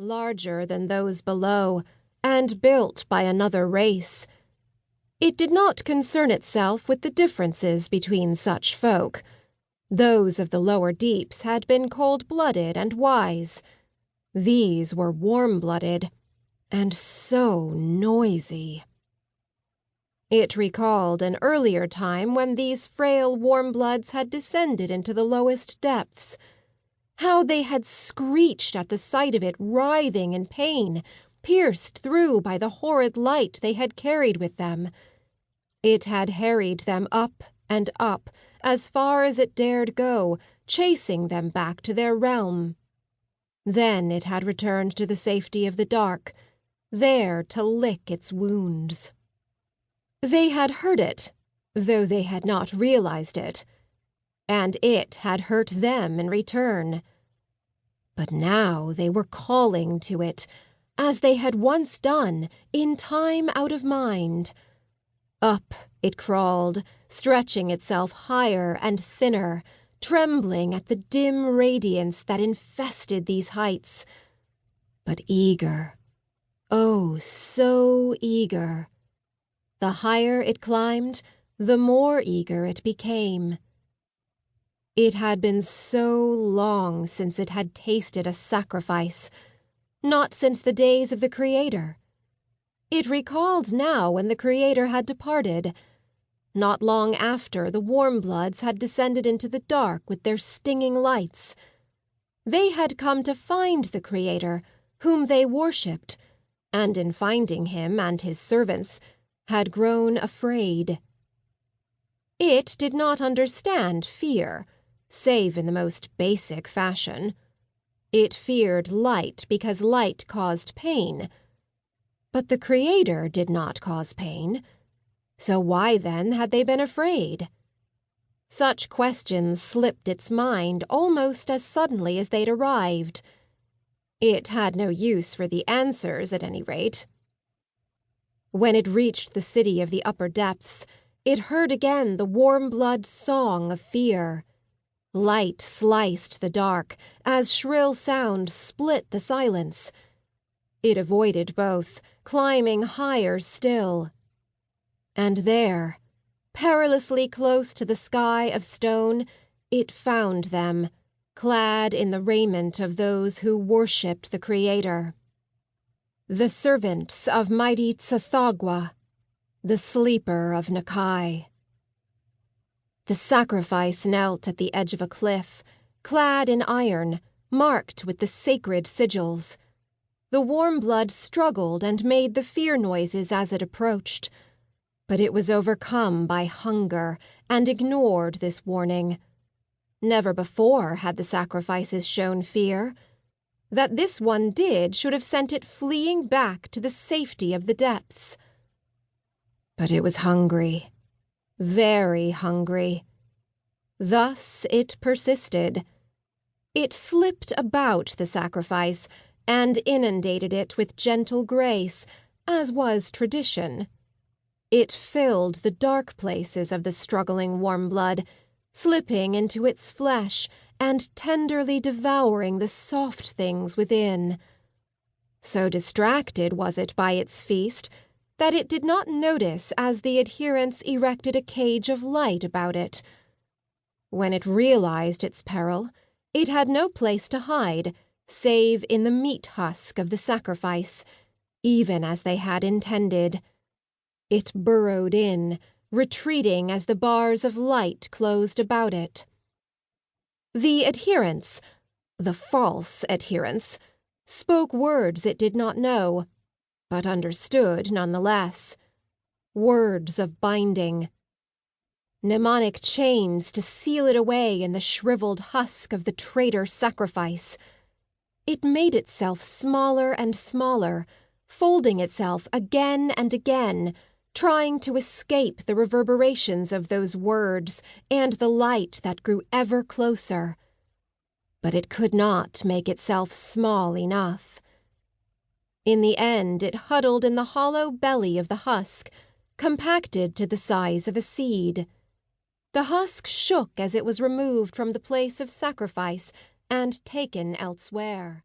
larger than those below, and built by another race. It did not concern itself with the differences between such folk. Those of the lower deeps had been cold-blooded and wise. These were warm-blooded, and so noisy. It recalled an earlier time when these frail warm-bloods had descended into the lowest depths, how they had screeched at the sight of it, writhing in pain, pierced through by the horrid light they had carried with them. It had harried them up and up, as far as it dared go, chasing them back to their realm. Then it had returned to the safety of the dark, there to lick its wounds. They had heard it, though they had not realized it, and it had hurt them in return. But now they were calling to it, as they had once done, in time out of mind. Up it crawled, stretching itself higher and thinner, trembling at the dim radiance that infested these heights. But eager, oh, so eager. The higher it climbed, the more eager it became. It had been so long since it had tasted a sacrifice, not since the days of the Creator. It recalled now when the Creator had departed. Not long after, the warm-bloods had descended into the dark with their stinging lights. They had come to find the Creator, whom they worshipped, and in finding him and his servants, had grown afraid. It did not understand fear, save in the most basic fashion. It feared light because light caused pain. But the Creator did not cause pain. So why, then, had they been afraid? Such questions slipped its mind almost as suddenly as they'd arrived. It had no use for the answers, at any rate. When it reached the city of the upper depths, it heard again the warm-blood song of fear. Light sliced the dark, as shrill sound split the silence. It avoided both, climbing higher still. And there, perilously close to the sky of stone, it found them, clad in the raiment of those who worshipped the Creator. The servants of mighty Tsathoggua, the sleeper of Nakai. The sacrifice knelt at the edge of a cliff, clad in iron, marked with the sacred sigils. The warm blood struggled and made the fear noises as it approached. But it was overcome by hunger and ignored this warning. Never before had the sacrifices shown fear. That this one did should have sent it fleeing back to the safety of the depths. But it was hungry, very hungry. Thus it persisted. It slipped about the sacrifice and inundated it with gentle grace, as was tradition. It filled the dark places of the struggling warm blood, slipping into its flesh and tenderly devouring the soft things within. So distracted was it by its feast that it did not notice as the adherents erected a cage of light about it. When it realized its peril, it had no place to hide, save in the meat husk of the sacrifice, even as they had intended. It burrowed in, retreating as the bars of light closed about it. The adherents, the false adherents, spoke words it did not know, but understood nonetheless. Words of binding. Mnemonic chains to seal it away in the shriveled husk of the traitor sacrifice. It made itself smaller and smaller, folding itself again and again, trying to escape the reverberations of those words and the light that grew ever closer. But it could not make itself small enough. In the end, it huddled in the hollow belly of the husk, compacted to the size of a seed. The husk shook as it was removed from the place of sacrifice and taken elsewhere.